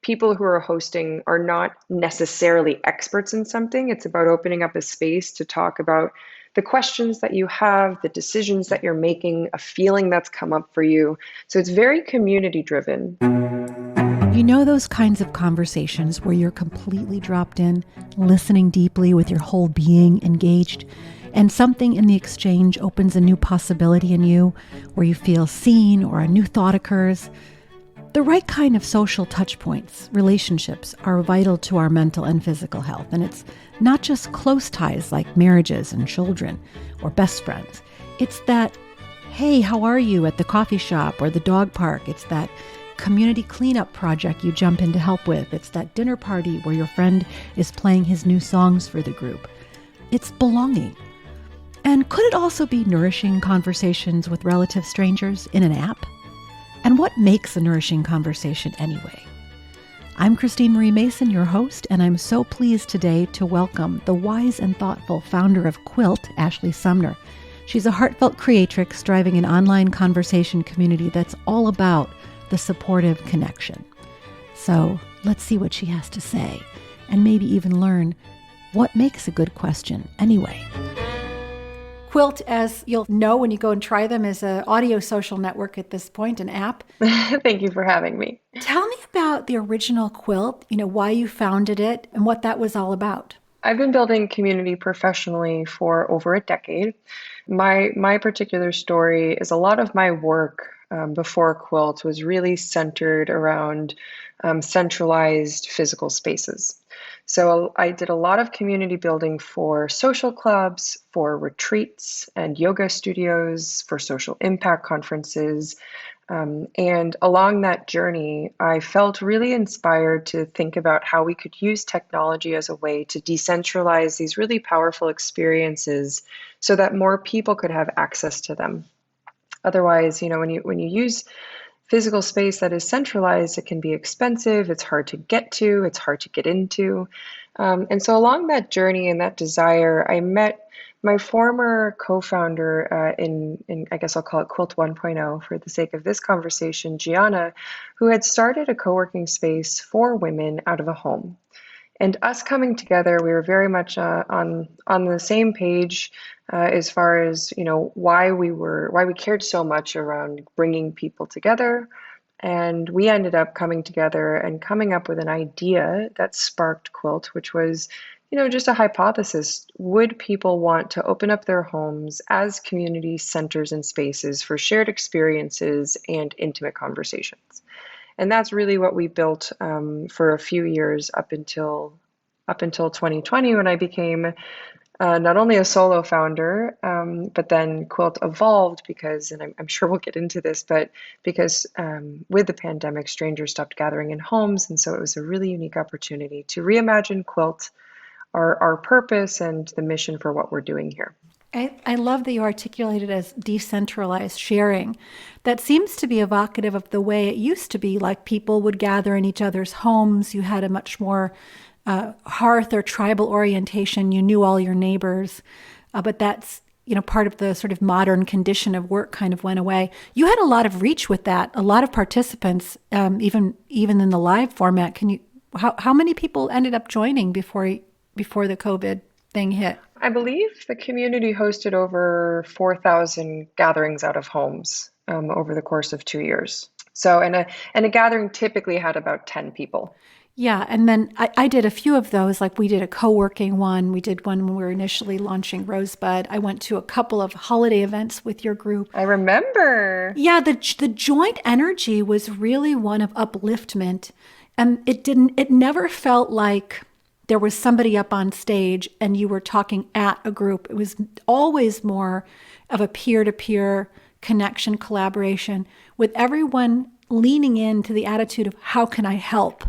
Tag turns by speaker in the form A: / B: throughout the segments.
A: people who are hosting are not necessarily experts in something. It's about opening up a space to talk about the questions that you have, the decisions that you're making, a feeling that's come up for you. So it's very community driven.
B: You know those kinds of conversations where you're completely dropped in, listening deeply with your whole being engaged, and something in the exchange opens a new possibility in you, where you feel seen or a new thought occurs? The right kind of social touch points, relationships, are vital to our mental and physical health. And it's not just close ties like marriages and children or best friends. It's that, hey, how are you at the coffee shop or the dog park? It's that community cleanup project you jump in to help with. It's that dinner party where your friend is playing his new songs for the group. It's belonging. And could it also be nourishing conversations with relative strangers in an app? And what makes a nourishing conversation anyway? I'm Christine Marie Mason, your host, and I'm so pleased today to welcome the wise and thoughtful founder of Quilt, Ashley Sumner. She's a heartfelt creatrix driving an online conversation community that's all about the supportive connection. So let's see what she has to say, and maybe even learn what makes a good question anyway. Quilt, as you'll know when you go and try them, is an audio social network at this point, an app.
A: Thank you for having me.
B: Tell me about the original Quilt, why you founded it and what that was all about.
A: I've been building community professionally for over a decade. My particular story is a lot of my work before Quilt was really centered around centralized physical spaces. So I did a lot of community building for social clubs, for retreats and yoga studios, for social impact conferences. And along that journey, I felt really inspired to think about how we could use technology as a way to decentralize these really powerful experiences so that more people could have access to them. Otherwise, when you use physical space that is centralized, it can be expensive, it's hard to get to, it's hard to get into. And so along that journey and that desire, I met my former co-founder in I guess I'll call it Quilt 1.0 for the sake of this conversation, Gianna, who had started a co-working space for women out of a home. And us coming together, we were very much on the same page as far as why we cared so much around bringing people together. And we ended up coming together and coming up with an idea that sparked Quilt, which was just a hypothesis. Would people want to open up their homes as community centers and spaces for shared experiences and intimate conversations? And that's really what we built for a few years up until 2020, when I became not only a solo founder, but then Quilt evolved because, and I'm sure we'll get into this, but because with the pandemic, strangers stopped gathering in homes. And so it was a really unique opportunity to reimagine Quilt, our purpose and the mission for what we're doing here.
B: I love that you articulate it as decentralized sharing. That seems to be evocative of the way it used to be, like people would gather in each other's homes. You had a much more hearth or tribal orientation. You knew all your neighbors, but that's part of the sort of modern condition of work kind of went away. You had a lot of reach with that, a lot of participants, even in the live format. How many people ended up joining before the COVID thing hit?
A: I believe the community hosted over 4,000 gatherings out of homes over the course of 2 years. So, and a gathering typically had about 10 people.
B: Yeah, and then I did a few of those. Like we did a co-working one. We did one when we were initially launching Rosebud. I went to a couple of holiday events with your group.
A: I remember.
B: Yeah, the joint energy was really one of upliftment, and it never felt like there was somebody up on stage and you were talking at a group. It was always more of a peer-to-peer connection, collaboration, with everyone leaning into the attitude of how can I help,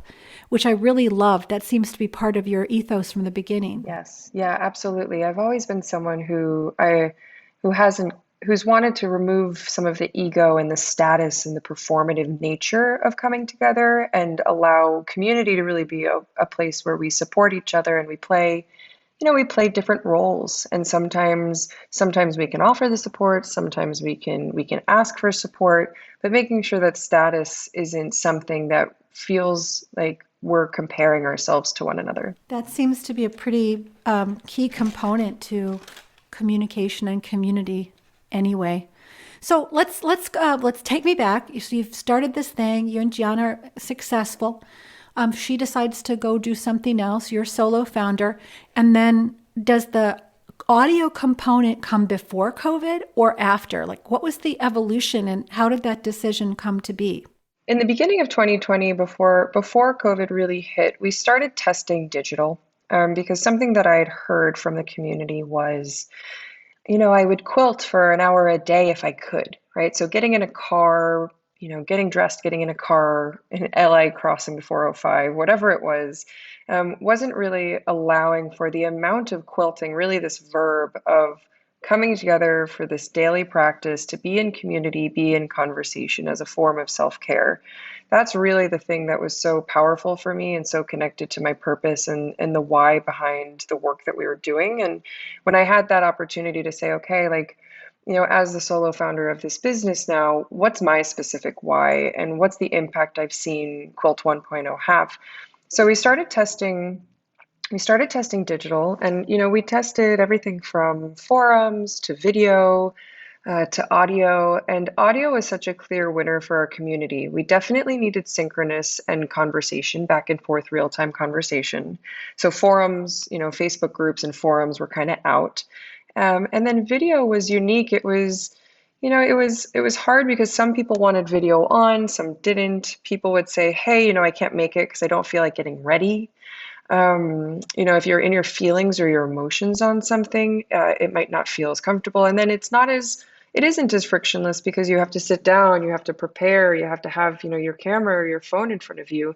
B: which I really loved. That seems to be part of your ethos from the beginning.
A: Yes, yeah, absolutely. I've always been someone who's wanted to remove some of the ego and the status and the performative nature of coming together and allow community to really be a place where we support each other and we play different roles. And sometimes we can offer the support, sometimes we can ask for support, but making sure that status isn't something that feels like we're comparing ourselves to one another.
B: That seems to be a pretty key component to communication and community, anyway. So let's take me back. So you've started this thing. You and Gianna are successful. She decides to go do something else. You're a solo founder, and then does the audio component come before COVID or after? Like, what was the evolution, and how did that decision come to be?
A: In the beginning of 2020, before COVID really hit, we started testing digital because something that I had heard from the community was, I would quilt for an hour a day if I could, right? So getting in a car, getting dressed, getting in a car in LA crossing the 405, whatever it was, wasn't really allowing for the amount of quilting, really this verb of coming together for this daily practice to be in community, be in conversation as a form of self-care. That's really the thing that was so powerful for me and so connected to my purpose and the why behind the work that we were doing. And when I had that opportunity to say, okay, like, as the solo founder of this business now, what's my specific why and what's the impact I've seen Quilt 1.0 have? So we started testing digital, and we tested everything from forums to video to audio, and audio was such a clear winner for our community. We definitely needed synchronous and conversation, back and forth, real-time conversation. So forums, Facebook groups and forums were kind of out. And then video was unique. It was hard because some people wanted video on, some didn't. People would say, hey, I can't make it because I don't feel like getting ready. If you're in your feelings or your emotions on something, it might not feel as comfortable. And then it isn't as frictionless because you have to sit down, you have to prepare, you have to have, your camera or your phone in front of you.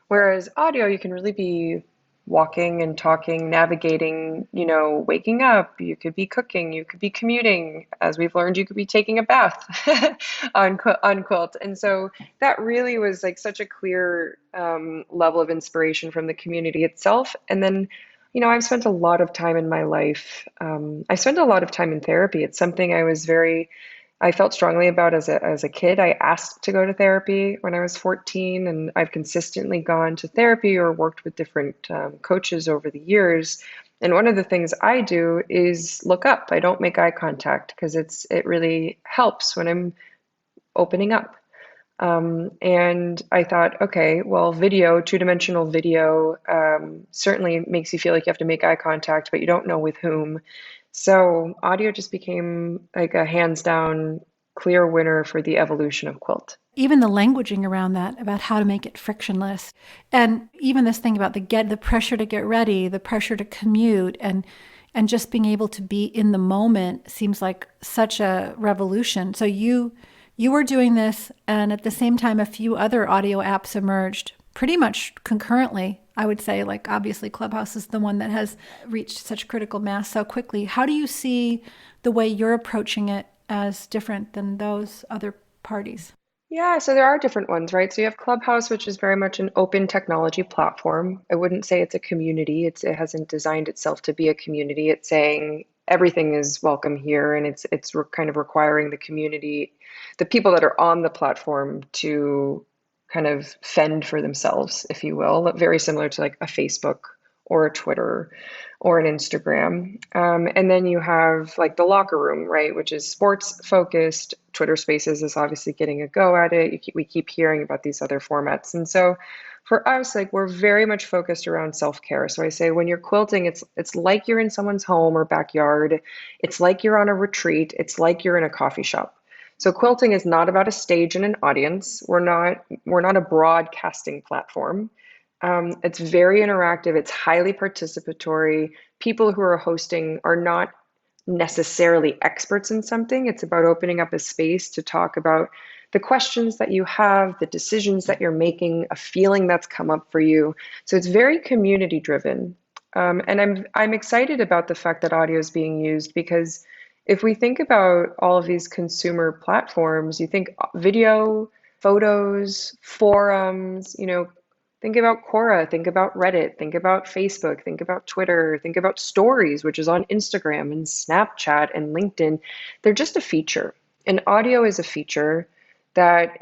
A: Whereas audio, you can really be walking and talking, navigating, waking up. You could be cooking, you could be commuting. As we've learned, you could be taking a bath on quilt. And so that really was like such a clear level of inspiration from the community itself. And then, I've spent a lot of time in my life. I spent a lot of time in therapy. It's something I felt strongly about as a kid. I asked to go to therapy when I was 14, and I've consistently gone to therapy or worked with different coaches over the years. And one of the things I do is look up. I don't make eye contact because it really helps when I'm opening up. And I thought, okay, well, video, two-dimensional video, certainly makes you feel like you have to make eye contact, but you don't know with whom. So audio just became like a hands down clear winner for the evolution of quilt.
B: Even the languaging around that, about how to make it frictionless. And even this thing about the pressure to get ready, the pressure to commute, and just being able to be in the moment seems like such a revolution. So you were doing this, and at the same time, a few other audio apps emerged pretty much concurrently. I would say, like, obviously Clubhouse is the one that has reached such critical mass so quickly. How do you see the way you're approaching it as different than those other parties?
A: Yeah, so there are different ones, right? So you have Clubhouse, which is very much an open technology platform. I wouldn't say it's a community. It hasn't designed itself to be a community. It's saying everything is welcome here, and it's kind of requiring the community, the people that are on the platform, to kind of fend for themselves, if you will, very similar to like a Facebook or a Twitter or an Instagram. And then you have like the locker room, right, which is sports focused. Twitter Spaces is obviously getting a go at it. We keep hearing about these other formats. And so for us, like, we're very much focused around self-care. So I say when you're quilting, it's like you're in someone's home or backyard. It's like you're on a retreat. It's like you're in a coffee shop. So quilting is not about a stage and an audience. We're not a broadcasting platform. It's very interactive. It's highly participatory. People who are hosting are not necessarily experts in something. It's about opening up a space to talk about the questions that you have, the decisions that you're making, a feeling that's come up for you. So it's very community driven. And I'm excited about the fact that audio is being used, because if we think about all of these consumer platforms, you think video, photos, forums, think about Quora, think about Reddit, think about Facebook, think about Twitter, think about Stories, which is on Instagram and Snapchat and LinkedIn. They're just a feature. And audio is a feature that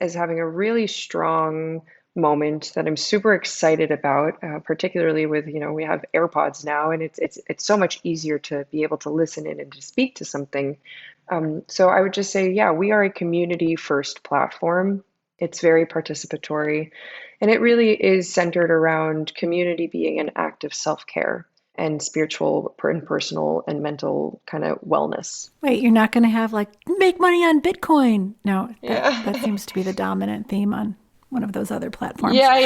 A: is having a really strong moment that I'm super excited about, particularly with, we have AirPods now, and it's so much easier to be able to listen in and to speak to something. So I would just say, yeah, we are a community first platform. It's very participatory, and it really is centered around community being an act of self-care and spiritual and personal and mental kind of wellness.
B: Wait, you're not going to have like make money on Bitcoin? No, that
A: Yeah.
B: seems to be the dominant theme on one of those other platforms.
A: Yeah.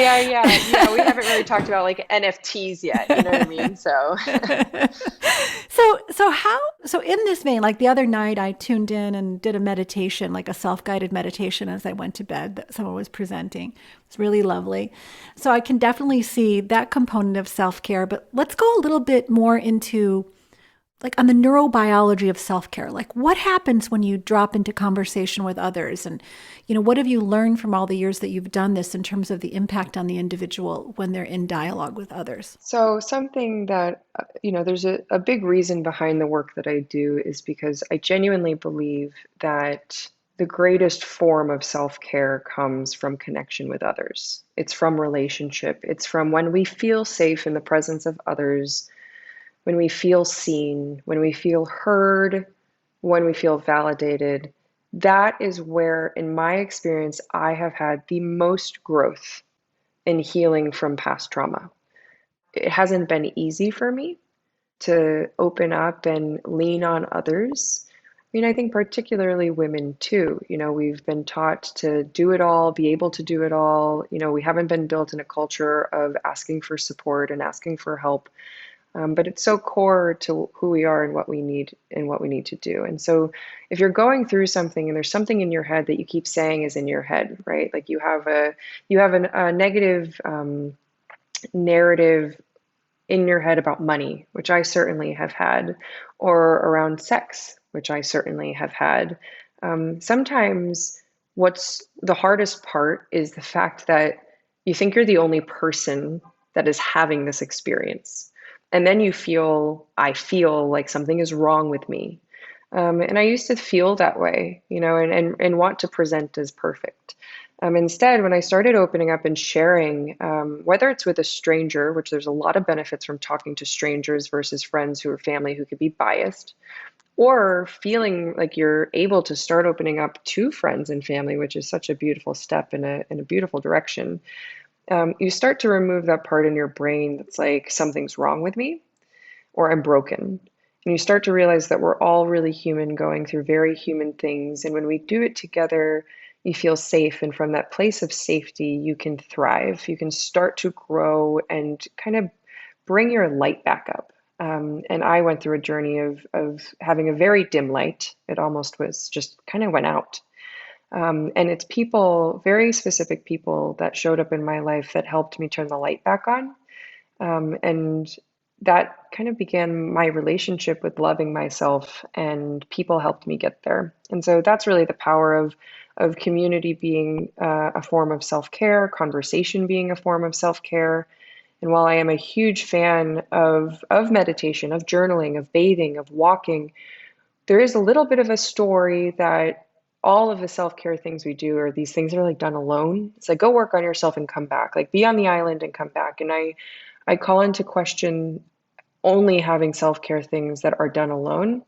A: We haven't really talked about like NFTs yet. You know what I mean? So,
B: So in this vein, like the other night I tuned in and did a meditation, like a self-guided meditation as I went to bed that someone was presenting. It's really lovely. So I can definitely see that component of self-care, but let's go a little bit more into like on the neurobiology of self-care. Like what happens when you drop into conversation with others, and what have you learned from all the years that you've done this in terms of the impact on the individual when they're in dialogue with others?
A: so something that, there's a big reason behind the work that I do is because I genuinely believe that the greatest form of self-care comes from connection with others. It's from relationship. It's from when we feel safe in the presence of others, when we feel seen, when we feel heard, when we feel validated. That is where, in my experience, I have had the most growth in healing from past trauma. It hasn't been easy for me to open up and lean on others. I mean, I think particularly women too. We've been taught to do it all, be able to do it all. We haven't been built in a culture of asking for support and asking for help. But it's so core to who we are and what we need to do. And so if you're going through something and there's something in your head that you keep saying is in your head, right? Like a negative narrative in your head about money, which I certainly have had, or around sex, which I certainly have had. Sometimes what's the hardest part is the fact that you think you're the only person that is having this experience. And then I feel like something is wrong with me. And I used to feel that way, and want to present as perfect. Instead, when I started opening up and sharing, whether it's with a stranger, which there's a lot of benefits from talking to strangers versus friends who are family who could be biased, or feeling like you're able to start opening up to friends and family, which is such a beautiful step in a beautiful direction. You start to remove that part in your brain that's like something's wrong with me or I'm broken. And you start to realize that we're all really human going through very human things. And when we do it together, you feel safe. And from that place of safety, you can thrive. You can start to grow and kind of bring your light back up. And I went through a journey of having a very dim light. It almost was just kind of went out. And it's people, very specific people that showed up in my life that helped me turn the light back on. And that kind of began my relationship with loving myself, and people helped me get there. And so that's really the power of community being a form of self-care, conversation being a form of self-care. And while I am a huge fan of meditation, of journaling, of bathing, of walking, there is a little bit of a story that all of the self-care things we do are these things that are like done alone. It's like go work on yourself and come back, like be on the island and come back. And I call into question only having self-care things that are done alone,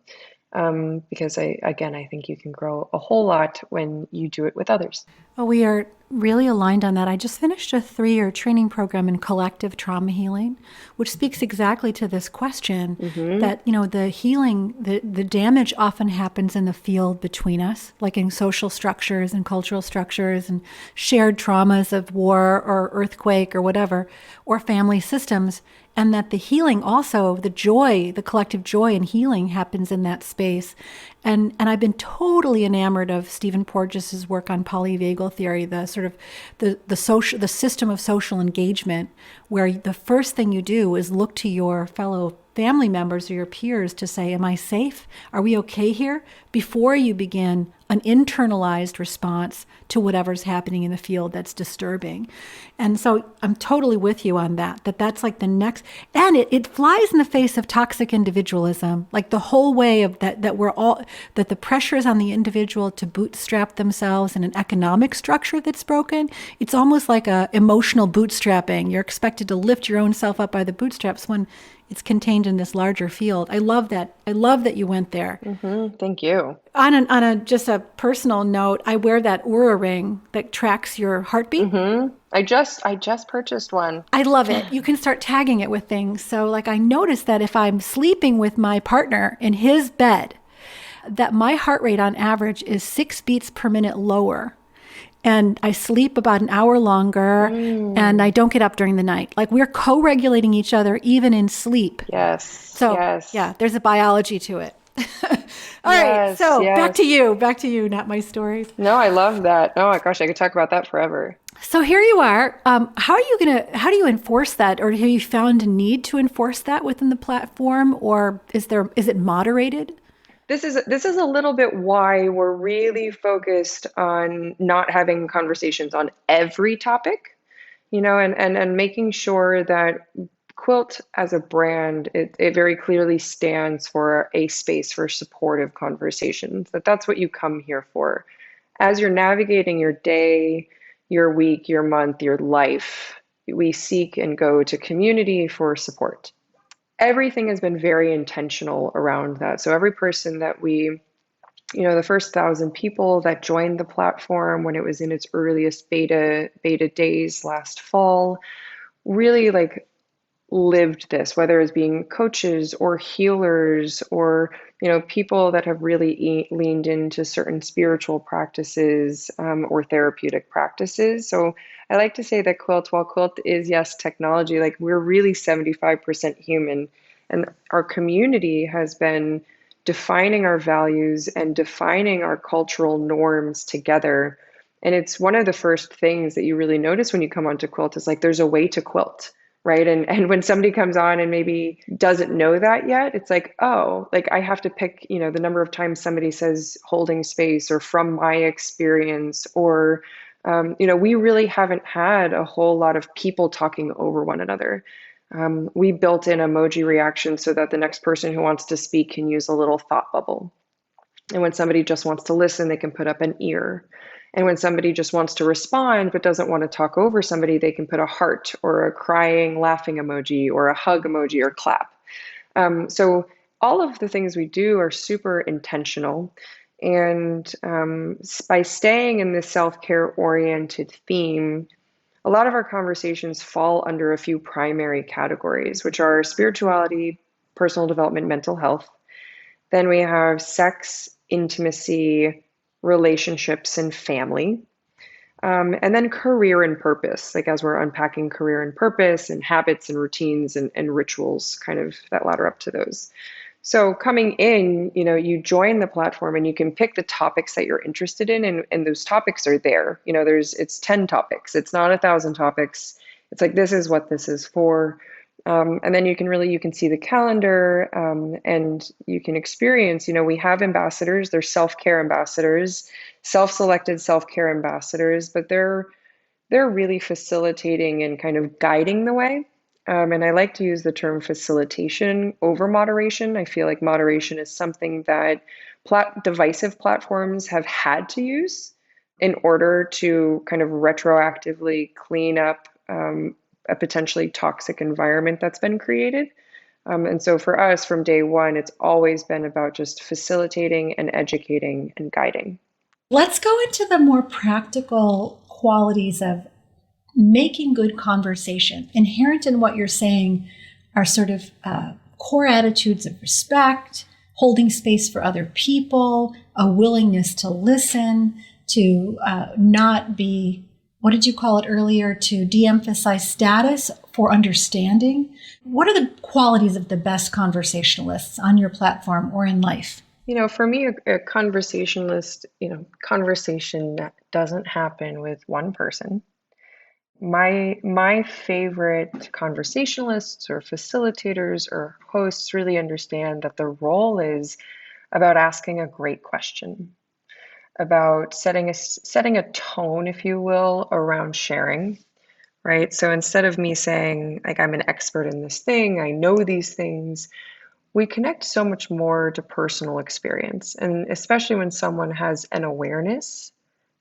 A: because I think you can grow a whole lot when you do it with others.
B: Well, we are really aligned on that. I just finished a 3-year training program in collective trauma healing, which speaks exactly to this question that, the healing, the damage often happens in the field between us, like in social structures and cultural structures and shared traumas of war or earthquake or whatever, or family systems. And that the healing also, the joy, the collective joy and healing happens in that space. And I've been totally enamored of Stephen Porges's work on polyvagal theory, the sort of the system of social engagement, where the first thing you do is look to your fellow family members or your peers to say, am I safe? Are we okay here? Before you begin an internalized response to whatever's happening in the field that's disturbing. And so I'm totally with you on that, that's like the next, and it flies in the face of toxic individualism, like the whole way of that the pressure is on the individual to bootstrap themselves in an economic structure that's broken. It's almost like a emotional bootstrapping. You're expected to lift your own self up by the bootstraps when it's contained in this larger field. I love that. I love that you went there.
A: Mm-hmm. Thank you.
B: On a just a personal note, I wear that Oura ring that tracks your heartbeat.
A: Mm-hmm. I just purchased one.
B: I love it. You can start tagging it with things. So like I noticed that if I'm sleeping with my partner in his bed, that my heart rate on average is 6 beats per minute lower. And I sleep about an hour longer and I don't get up during the night. Like we're co-regulating each other even in sleep.
A: Yes.
B: So
A: yes.
B: yeah, there's a biology to it. All right. So back to you, not my stories.
A: No, I love that. Oh my gosh, I could talk about that forever.
B: So here you are. How do you enforce that? Or have you found a need to enforce that within the platform? Or is it moderated?
A: This is a little bit why we're really focused on not having conversations on every topic, and making sure that Quilt as a brand, it very clearly stands for a space for supportive conversations, that's what you come here for. As you're navigating your day, your week, your month, your life, we seek and go to community for support. Everything has been very intentional around that. So every person that the first 1,000 people that joined the platform when it was in its earliest beta days last fall, really like lived this, whether it's being coaches or healers or people that have really leaned into certain spiritual practices or therapeutic practices. So I like to say that while Quilt is, yes, technology, like we're really 75% human, and our community has been defining our values and defining our cultural norms together. And it's one of the first things that you really notice when you come onto Quilt is like there's a way to quilt. Right. And when somebody comes on and maybe doesn't know that yet, it's like, oh, like I have to pick, the number of times somebody says holding space or from my experience, or, we really haven't had a whole lot of people talking over one another. We built in emoji reactions so that the next person who wants to speak can use a little thought bubble. And when somebody just wants to listen, they can put up an ear. And when somebody just wants to respond but doesn't want to talk over somebody, they can put a heart or a crying, laughing emoji or a hug emoji or clap. So all of the things we do are super intentional. And by staying in this self-care oriented theme, a lot of our conversations fall under a few primary categories, which are spirituality, personal development, mental health. Then we have sex, intimacy, relationships, and family. And then career and purpose, like as we're unpacking career and purpose and habits and routines and rituals kind of that ladder up to those. So coming in, you join the platform and you can pick the topics that you're interested in, and those topics are there. It's 10 topics. It's not 1,000 topics. It's like, this is what this is for. And then you can see the calendar, and you can experience, we have ambassadors, they're self-care ambassadors, self-selected self-care ambassadors, but they're really facilitating and kind of guiding the way. And I like to use the term facilitation over moderation. I feel like moderation is something that divisive platforms have had to use in order to kind of retroactively clean up a potentially toxic environment that's been created. And so for us, from day one, it's always been about just facilitating and educating and guiding.
B: Let's go into the more practical qualities of making good conversation. Inherent in what you're saying are sort of core attitudes of respect, holding space for other people, a willingness to listen, to not be, what did you call it earlier, to de-emphasize status for understanding. What are the qualities of the best conversationalists on your platform or in life?
A: For me, a conversationalist, conversation doesn't happen with one person. My favorite conversationalists or facilitators or hosts really understand that the role is about asking a great question, about setting a tone, if you will, around sharing, right? So instead of me saying, like, I'm an expert in this thing, I know these things, we connect so much more to personal experience. And especially when someone has an awareness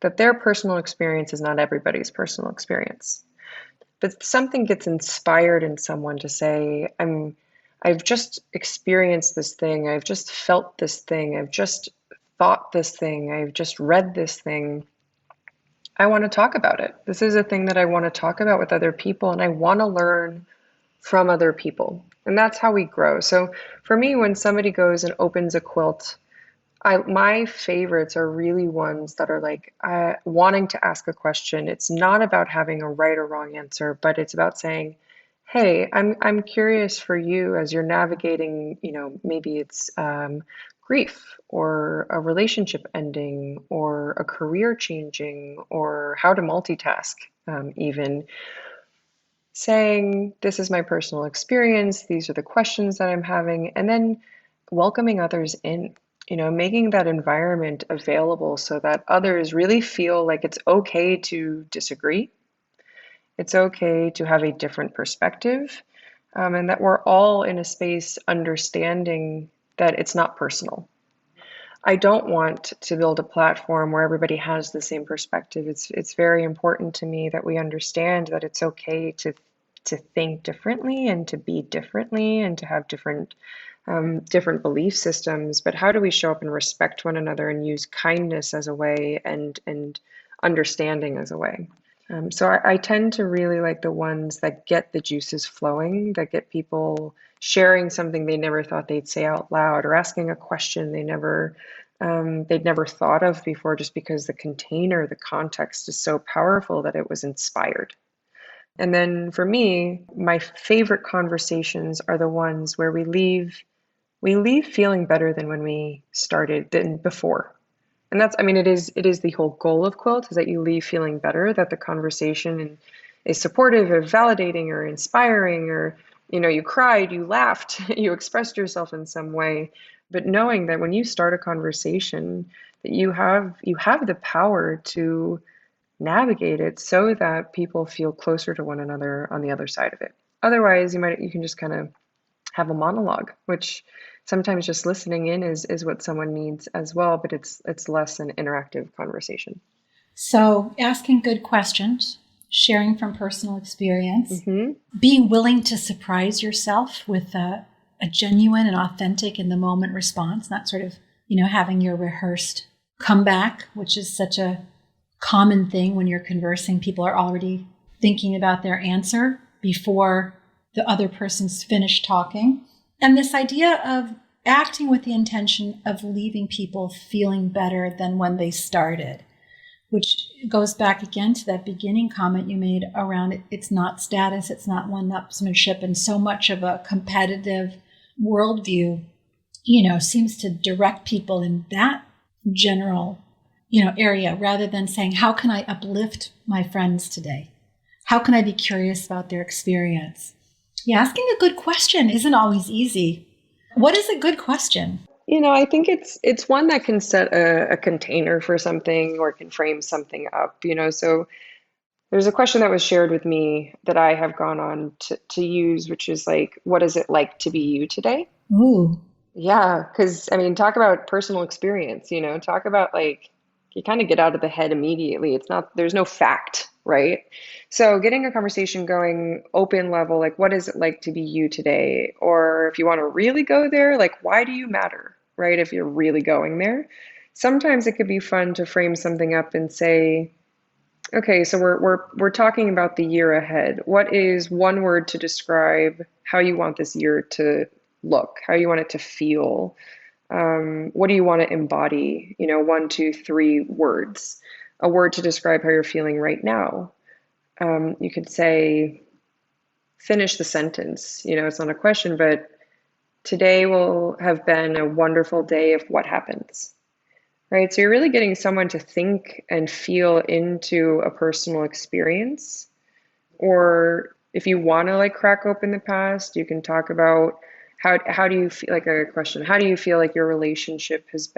A: that their personal experience is not everybody's personal experience. But something gets inspired in someone to say, I've just experienced this thing, I've just felt this thing, I've just thought this thing, I've just read this thing. I want to talk about it. This is a thing that I want to talk about with other people, and I want to learn from other people. And that's how we grow. So for me, when somebody goes and opens a quilt, my favorites are really ones that are like wanting to ask a question. It's not about having a right or wrong answer, but it's about saying, "Hey, I'm curious for you as you're navigating. Maybe it's grief or a relationship ending or a career changing or how to multitask, even." Saying, this is my personal experience, these are the questions that I'm having, and then welcoming others in, making that environment available so that others really feel like it's okay to disagree, it's okay to have a different perspective, and that we're all in a space understanding that it's not personal. I don't want to build a platform where everybody has the same perspective. It's very important to me that we understand that it's okay to think differently and to be differently and to have different belief systems. But how do we show up and respect one another and use kindness as a way and understanding as a way? So I tend to really like the ones that get the juices flowing, that get people sharing something they never thought they'd say out loud, or asking a question they'd never thought of before, just because the container, the context is so powerful that it was inspired. And then for me, my favorite conversations are the ones where we leave feeling better than when we started, than before. And that's, I mean, it is the whole goal of Quilt, is that you leave feeling better, that the conversation is supportive or validating or inspiring, or you cried, you laughed, you expressed yourself in some way. But knowing that when you start a conversation, that you have the power to navigate it so that people feel closer to one another on the other side of it. Otherwise, you can just kind of have a monologue, which sometimes just listening in is what someone needs as well, but it's less an interactive conversation.
B: So, asking good questions, sharing from personal experience,
A: Hmm.
B: being willing to surprise yourself with a genuine and authentic in the moment response, not sort of, having your rehearsed comeback, which is such a common thing when you're conversing. People are already thinking about their answer before the other person's finished talking. And this idea of acting with the intention of leaving people feeling better than when they started, which goes back again to that beginning comment you made around it's not status, it's not one-upsmanship, and so much of a competitive worldview, seems to direct people in that general, area, rather than saying, how can I uplift my friends today? How can I be curious about their experience? Yeah, asking a good question isn't always easy. What is a good question?
A: I think it's one that can set a container for something or can frame something up. So there's a question that was shared with me that I have gone on to use, which is like, what is it like to be you today?
B: Ooh.
A: Yeah, because I mean, talk about personal experience, talk about like you kind of get out of the head immediately. There's no fact, right? So getting a conversation going open level, like what is it like to be you today? Or if you want to really go there, like why do you matter, right? If you're really going there. Sometimes it could be fun to frame something up and say, okay, so we're talking about the year ahead. What is one word to describe how you want this year to look, how you want it to feel? What do you want to embody? One, two, three words. A word to describe how you're feeling right now. You could say, finish the sentence. It's not a question, but today will have been a wonderful day if what happens, right? So you're really getting someone to think and feel into a personal experience, Or if you want to like crack open the past, you can talk about how do you feel, like a question, how do you feel like your relationship with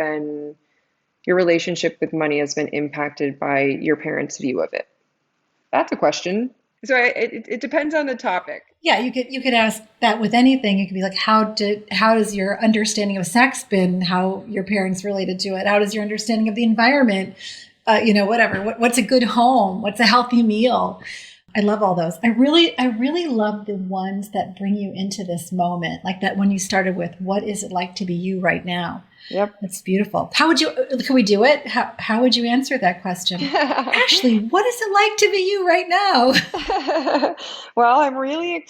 A: money has been impacted by your parents' view of it? That's a question. So it depends on the topic.
B: Yeah, you could ask that with anything. It could be like, how does your understanding of sex been? How your parents related to it? How does your understanding of the environment? Whatever. What's a good home? What's a healthy meal? I love all those. I really love the ones that bring you into this moment, like that one you started with. What is it like to be you right now?
A: Yep.
B: That's beautiful. Can we do it? How would you answer that question? Ashley, what is it like to be you right now?
A: Well, I'm really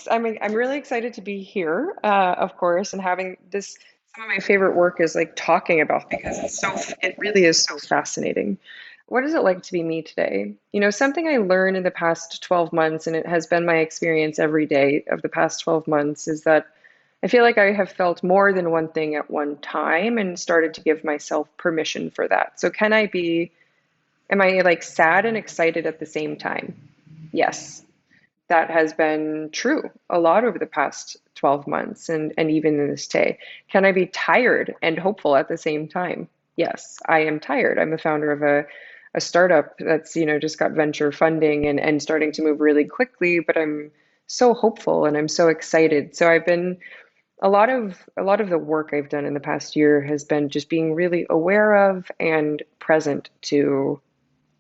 A: excited to be here, of course, and having this. Some of my favorite work is like talking about because it really is so fascinating. What is it like to be me today? Something I learned in the past 12 months, and it has been my experience every day of the past 12 months, is that I feel like I have felt more than one thing at one time and started to give myself permission for that. So am I like sad and excited at the same time? Yes, that has been true a lot over the past 12 months and even in this day. Can I be tired and hopeful at the same time? Yes, I am tired. I'm the founder of a startup that's, just got venture funding and starting to move really quickly, but I'm so hopeful and I'm so excited. So I've been a lot of the work I've done in the past year has been just being really aware of and present to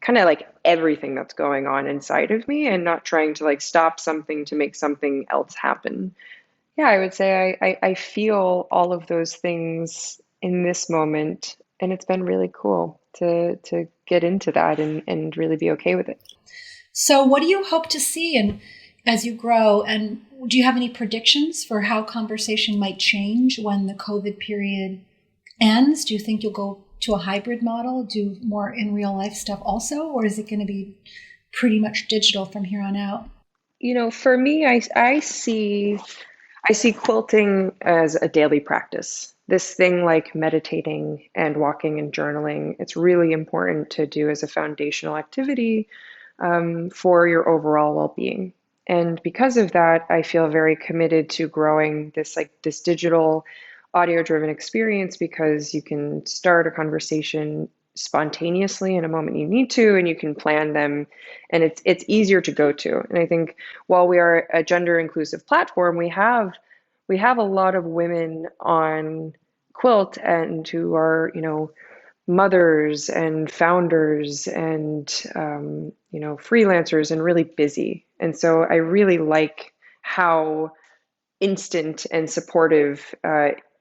A: kind of like everything that's going on inside of me and not trying to like stop something to make something else happen. Yeah, I would say I feel all of those things in this moment, and it's been really cool to get into that and really be okay with it.
B: So, what do you hope to see as you grow? And do you have any predictions for how conversation might change when the COVID period ends? Do you think you'll go to a hybrid model, do more in real life stuff also, or is it going to be pretty much digital from here on out?
A: For me, I see quilting as a daily practice. This thing like meditating and walking and journaling, it's really important to do as a foundational activity for your overall well-being. And because of that, I feel very committed to growing this digital audio-driven experience because you can start a conversation spontaneously in a moment you need to, and you can plan them, and it's easier to go to. And I think while we are a gender inclusive platform, we have a lot of women on Quilt and who are, mothers and founders and freelancers and really busy. And so I really like how instant and supportive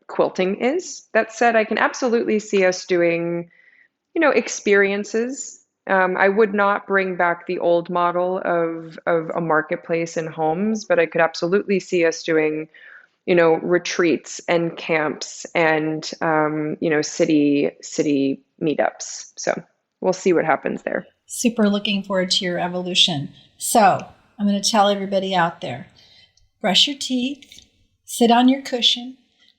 A: quilting is. That said, I can absolutely see us doing, experiences. I would not bring back the old model of a marketplace and homes, but I could absolutely see us doing, retreats and camps and city meetups. So we'll see what happens there.
B: Super looking forward to your evolution. So I'm going to tell everybody out there, brush your teeth, sit on your cushion,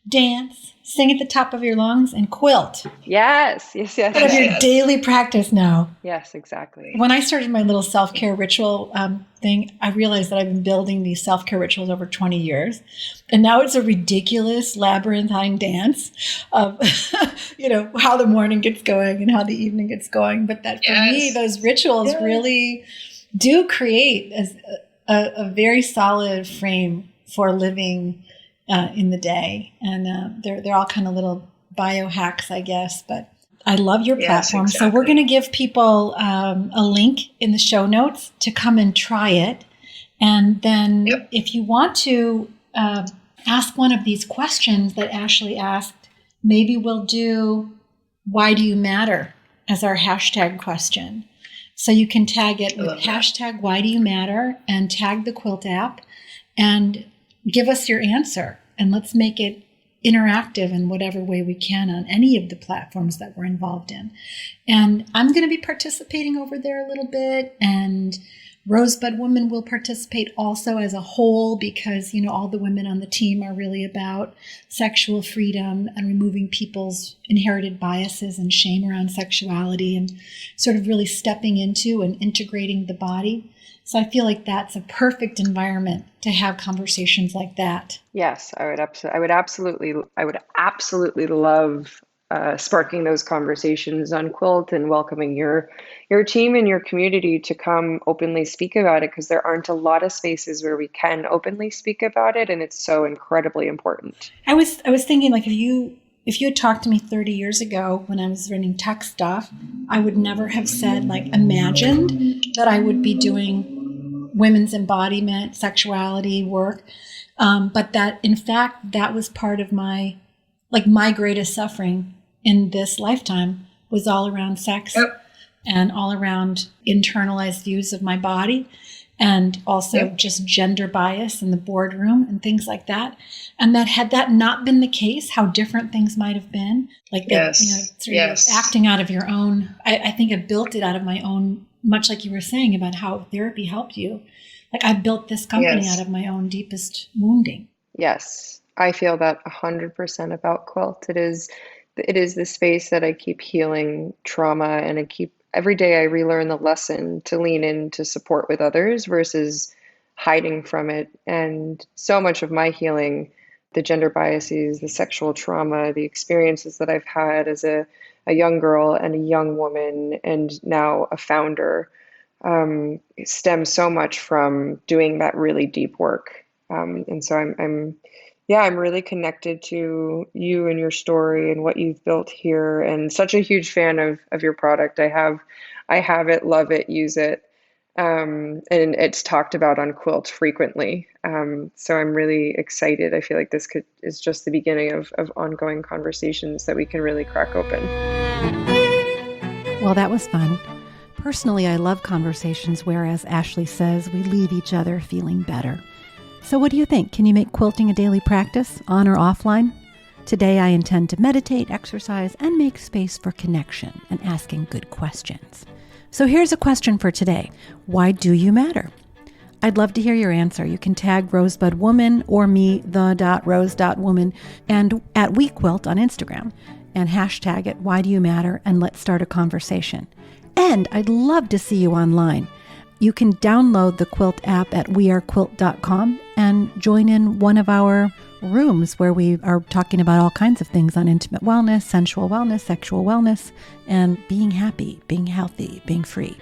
B: dance, sing at the top of your lungs, and quilt.
A: Yes.
B: Part of your daily practice now.
A: Yes, exactly.
B: When I started my little self-care ritual thing, I realized that I've been building these self-care rituals over 20 years. And now it's a ridiculous labyrinthine dance of, how the morning gets going and how the evening gets going. But that for me, those rituals really do create a very solid frame for living in the day. And they're all kind of little biohacks, I guess. But I love your platform. Yes, exactly. So we're going to give people a link in the show notes to come and try it. And then if you want to ask one of these questions that Ashley asked, maybe we'll do "Why do you matter?" as our hashtag question. So you can tag it with hashtag "Why do you matter?" and tag the Quilt app and give us your answer. And let's make it interactive in whatever way we can on any of the platforms that we're involved in. And I'm going to be participating over there a little bit, and Rosebud Women will participate also as a whole because, all the women on the team are really about sexual freedom and removing people's inherited biases and shame around sexuality and sort of really stepping into and integrating the body. So I feel like that's a perfect environment to have conversations like that.
A: Yes, I would absolutely love sparking those conversations on Quilt and welcoming your team and your community to come openly speak about it, because there aren't a lot of spaces where we can openly speak about it, and it's so incredibly important.
B: I was thinking, like, if you had talked to me 30 years ago when I was running tech stuff, I would never have said, like, imagined that I would be doing women's embodiment, sexuality work. But that, in fact, that was part of my greatest suffering in this lifetime was all around sex. Yep. And all around internalized views of my body, and also yep. just gender bias in the boardroom and things like that. And that had that not been the case, how different things might have been. Like that,
A: yes.
B: Yes. Acting out of your own. I think I built it out of my own, much like you were saying about how therapy helped you. Like, I built this company yes. out of my own deepest wounding.
A: Yes, I feel that 100% about Quilt. It is the space that I keep healing trauma, and every day I relearn the lesson to lean in to support with others versus hiding from it. And so much of my healing, the gender biases, the sexual trauma, the experiences that I've had as a young girl and a young woman, and now a founder, stems so much from doing that really deep work. And so I'm really connected to you and your story and what you've built here, and such a huge fan of your product. I have it, love it, use it. And it's talked about on Quilt frequently. So I'm really excited. I feel like this is just the beginning of ongoing conversations that we can really crack open.
B: Well, that was fun. Personally, I love conversations where, as Ashley says, we leave each other feeling better. So what do you think? Can you make quilting a daily practice, on or offline? Today, I intend to meditate, exercise, and make space for connection and asking good questions. So here's a question for today. Why do you matter? I'd love to hear your answer. You can tag Rosebud Woman or me, the.rose.woman, and at WeQuilt on Instagram, and hashtag it, Why Do You Matter, and let's start a conversation. And I'd love to see you online. You can download the Quilt app at wearequilt.com and join in one of our rooms where we are talking about all kinds of things on intimate wellness, sensual wellness, sexual wellness, and being happy, being healthy, being free.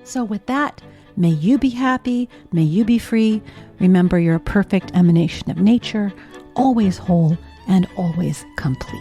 B: So with that, may you be happy, may you be free. Remember, you're a perfect emanation of nature, always whole and always complete.